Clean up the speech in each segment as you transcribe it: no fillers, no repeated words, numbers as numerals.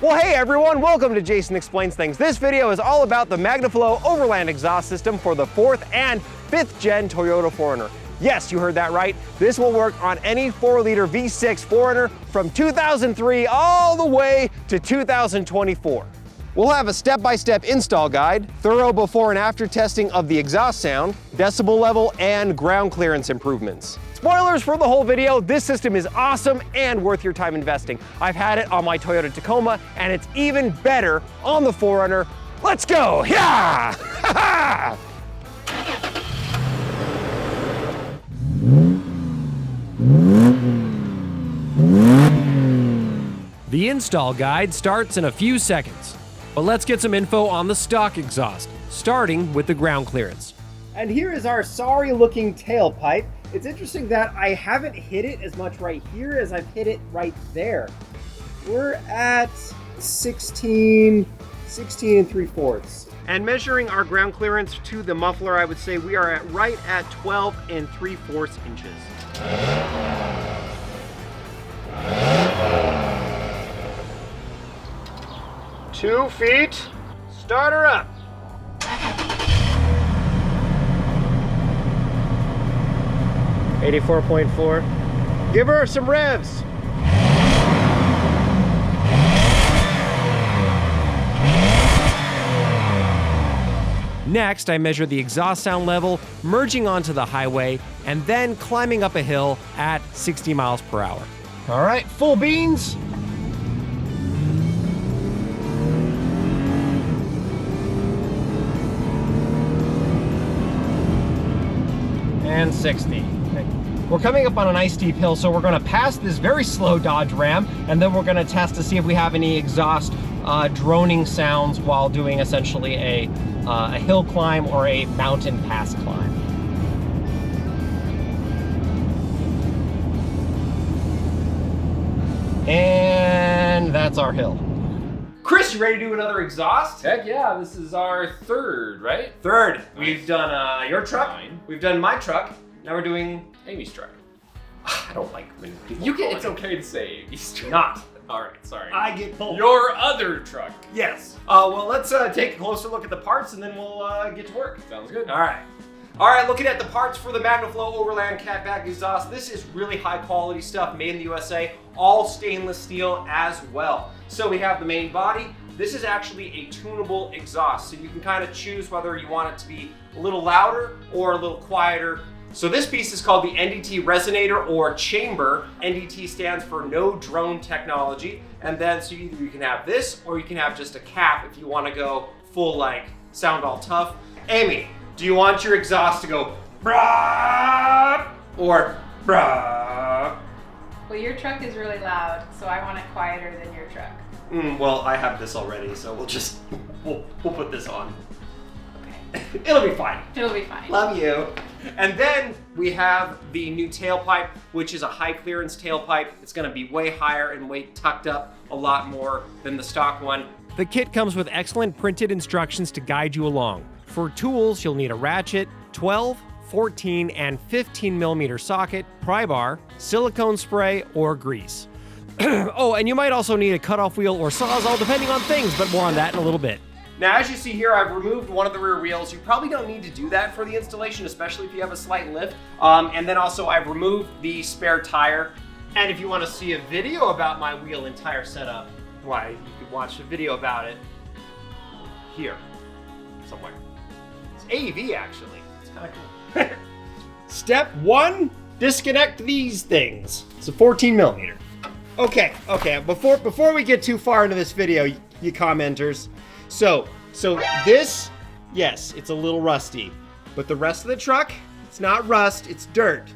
Well, hey everyone, welcome to Jason Explains Things. This video is all about the Magnaflow Overland exhaust system for the 4th and 5th gen Toyota 4Runner. Yes, you heard that right. This will work on any 4-liter V6 4Runner from 2003 all the way to 2024. We'll have a step-by-step install guide, thorough before and after testing of the exhaust sound, decibel level, and ground clearance improvements. Spoilers for the whole video, this system is awesome and worth your time investing. I've had it on my Toyota Tacoma, and it's even better on the 4Runner. Let's go, yeah! The install guide starts in a few seconds, but let's get some info on the stock exhaust, starting with the ground clearance. And here is our sorry looking tailpipe. It's interesting that I haven't hit it as much right here as I've hit it right there. We're at 16 3/4. And measuring our ground clearance to the muffler, I would say we are at right at 12 3/4 inches. 2 feet, start her up. 84.4. Give her some revs. Next, I measure the exhaust sound level, merging onto the highway, and then climbing up a hill at 60 miles per hour. All right, full beans. And 60. Okay. We're coming up on a nice steep hill, so we're gonna pass this very slow Dodge Ram, and then we're gonna test to see if we have any exhaust droning sounds while doing essentially a hill climb or a mountain pass climb. And that's our hill. Chris, you ready to do another exhaust? Heck yeah, this is our third, right? Third. Nice. We've done your truck. Mine. We've done my truck. Now we're doing. Amy's truck. I don't like when people. You get, call it's it. okay to say Amy's truck. Not. All right, sorry. I get both. Your other truck. Yes. Well, let's take a closer look at the parts and then we'll get to work. Sounds good. All right. All right, looking at the parts for the Magnaflow Overland catback exhaust. This is really high quality stuff made in the USA, all stainless steel as well. So we have the main body. This is actually a tunable exhaust, so you can kind of choose whether you want it to be a little louder or a little quieter. So this piece is called the NDT resonator or chamber. NDT stands for no drone technology. And then so either you can have this or you can have just a cap if you want to go full like sound all tough. Amy, do you want your exhaust to go brah or brah? Well, your truck is really loud, so I want it quieter than your truck. Well, I have this already, so we'll put this on. Okay. It'll be fine. It'll be fine. Love you. And then we have the new tailpipe, which is a high clearance tailpipe. It's gonna be way higher and way tucked up a lot more than the stock one. The kit comes with excellent printed instructions to guide you along. For tools, you'll need a ratchet, 12, 14, and 15 millimeter socket, pry bar, silicone spray, or grease. Oh, and you might also need a cutoff wheel or sawzall depending on things, but more on that in a little bit. Now, as you see here, I've removed one of the rear wheels. You probably don't need to do that for the installation, especially if you have a slight lift. And then also I've removed the spare tire. And if you want to see a video about my wheel and tire setup, why, you can watch a video about it here, somewhere. It's AEV actually, it's kind of cool. Step 1, disconnect these things. It's a 14 millimeter. Okay, before we get too far into this video, you commenters, so this, yes, it's a little rusty, but the rest of the truck, it's not rust, it's dirt,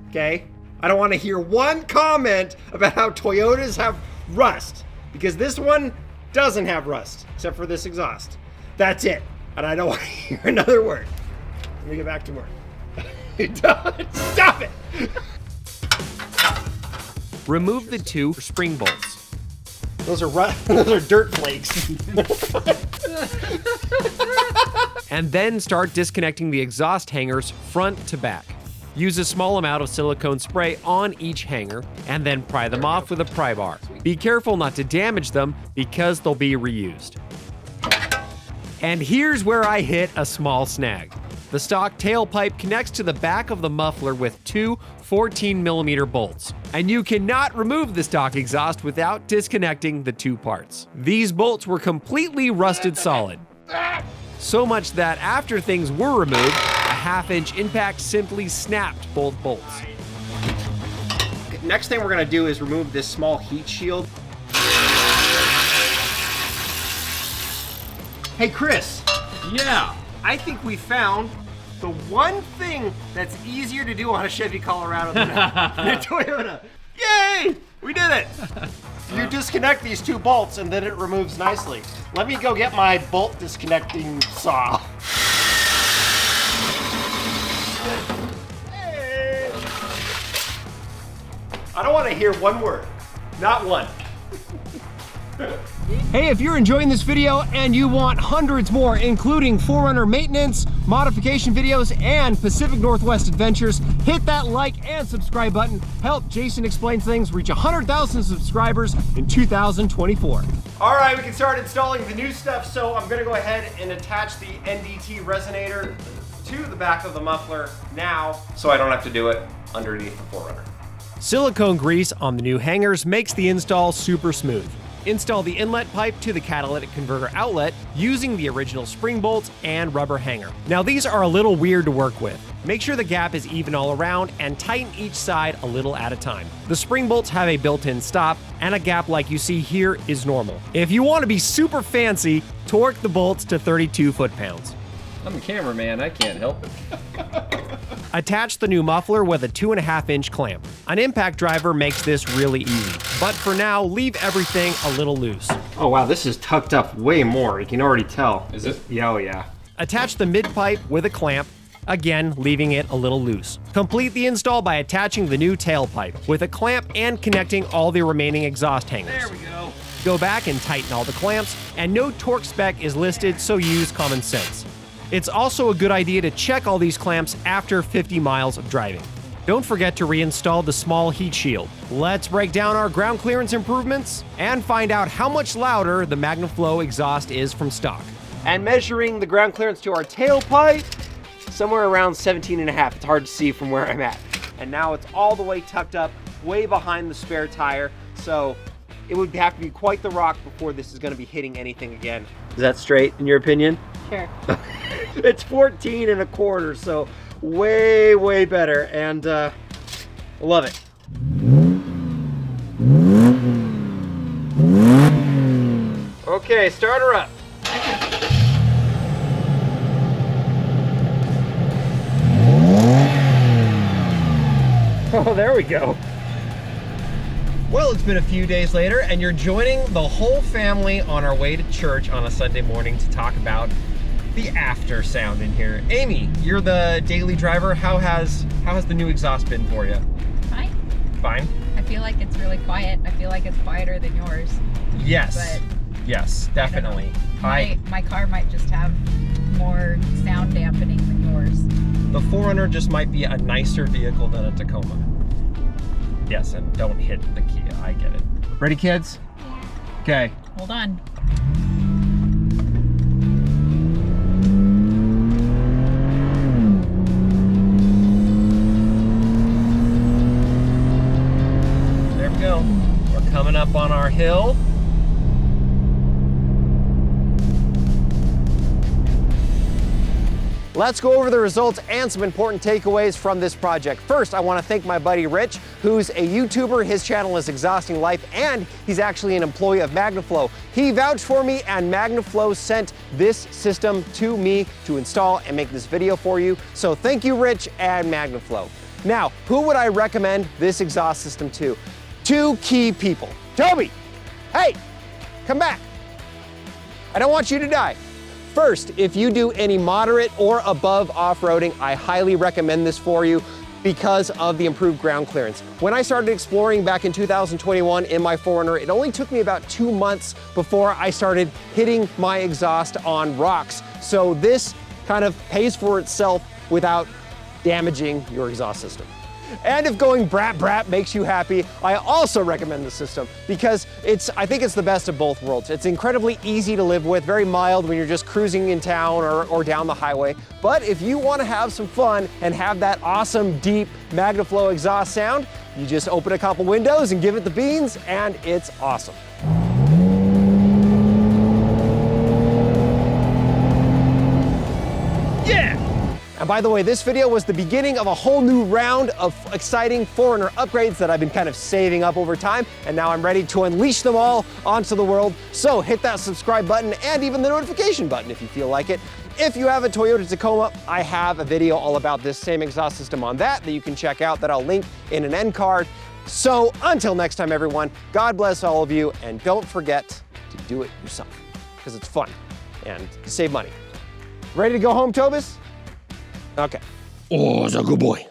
okay? I don't want to hear one comment about how Toyotas have rust, because this one doesn't have rust, except for this exhaust. That's it, and I don't want to hear another word. Let me get back to work. Stop it! Remove the 2 spring bolts. Those are dirt flakes. And then start disconnecting the exhaust hangers front to back. Use a small amount of silicone spray on each hanger and then pry them off with a pry bar. Be careful not to damage them because they'll be reused. And here's where I hit a small snag. The stock tailpipe connects to the back of the muffler with two 14mm bolts, and you cannot remove the stock exhaust without disconnecting the two parts. These bolts were completely rusted solid, so much that after things were removed, a half-inch impact simply snapped both bolts. Next thing we're gonna do is remove this small heat shield. Hey Chris, Yeah. I think we found the one thing that's easier to do on a Chevy Colorado than a Toyota. Yay! We did it! You disconnect these two bolts and then it removes nicely. Let me go get my bolt disconnecting saw. Hey. I don't want to hear one word. Not one. Hey, if you're enjoying this video and you want hundreds more, including 4Runner maintenance, modification videos, and Pacific Northwest adventures, hit that like and subscribe button. Help Jason Explains Things reach 100,000 subscribers in 2024. All right, we can start installing the new stuff. So I'm gonna go ahead and attach the NDT resonator to the back of the muffler now, so I don't have to do it underneath the 4Runner. Silicone grease on the new hangers makes the install super smooth. Install the inlet pipe to the catalytic converter outlet using the original spring bolts and rubber hanger. Now these are a little weird to work with. Make sure the gap is even all around and tighten each side a little at a time. The spring bolts have a built-in stop, and a gap like you see here is normal. If you want to be super fancy, torque the bolts to 32 foot-pounds. I'm the cameraman, I can't help it. Attach the new muffler with a 2.5-inch clamp. An impact driver makes this really easy, but for now, leave everything a little loose. Oh wow, this is tucked up way more. You can already tell. Is it? Yeah, oh yeah. Attach the mid-pipe with a clamp, again leaving it a little loose. Complete the install by attaching the new tailpipe with a clamp and connecting all the remaining exhaust hangers. There we go. Go back and tighten all the clamps, and no torque spec is listed, so use common sense. It's also a good idea to check all these clamps after 50 miles of driving. Don't forget to reinstall the small heat shield. Let's break down our ground clearance improvements and find out how much louder the Magnaflow exhaust is from stock. And measuring the ground clearance to our tailpipe, somewhere around 17.5. It's hard to see from where I'm at. And now it's all the way tucked up, way behind the spare tire. So it would have to be quite the rock before this is gonna be hitting anything again. Is that straight in your opinion? Sure. It's 14.25, so way, way better, and love it. Okay, start her up. Oh, there we go. Well, it's been a few days later, and you're joining the whole family on our way to church on a Sunday morning to talk about the after sound in here. Amy, you're the daily driver. How has the new exhaust been for you? Fine. Fine? I feel like it's really quiet. I feel like it's quieter than yours. Yes. But yes, definitely. My car might just have more sound dampening than yours. The 4Runner just might be a nicer vehicle than a Tacoma. Yes, and don't hit the Kia. I get it. Ready, kids? Okay. Hold on. There we go. We're coming up on our hill. Let's go over the results and some important takeaways from this project. First, I want to thank my buddy Rich, who's a YouTuber. His channel is Exhausting Life, and he's actually an employee of Magnaflow. He vouched for me, and Magnaflow sent this system to me to install and make this video for you. So thank you, Rich and Magnaflow. Now, who would I recommend this exhaust system to? Two key people. Toby, hey, come back. I don't want you to die. First, if you do any moderate or above off-roading, I highly recommend this for you because of the improved ground clearance. When I started exploring back in 2021 in my 4Runner, it only took me about 2 months before I started hitting my exhaust on rocks. So this kind of pays for itself without damaging your exhaust system. And if going brat brat makes you happy, I also recommend the system because I think it's the best of both worlds. It's incredibly easy to live with, very mild when you're just cruising in town or down the highway. But if you want to have some fun and have that awesome deep Magnaflow exhaust sound, you just open a couple windows and give it the beans and it's awesome. And by the way, this video was the beginning of a whole new round of exciting 4Runner upgrades that I've been kind of saving up over time, and now I'm ready to unleash them all onto the world. So hit that subscribe button and even the notification button if you feel like it. If you have a Toyota Tacoma, I have a video all about this same exhaust system on that you can check out that I'll link in an end card. So until next time, everyone, God bless all of you, and don't forget to do it yourself because it's fun and you save money. Ready to go home, Tobis? Okay. Oh, it's a good boy.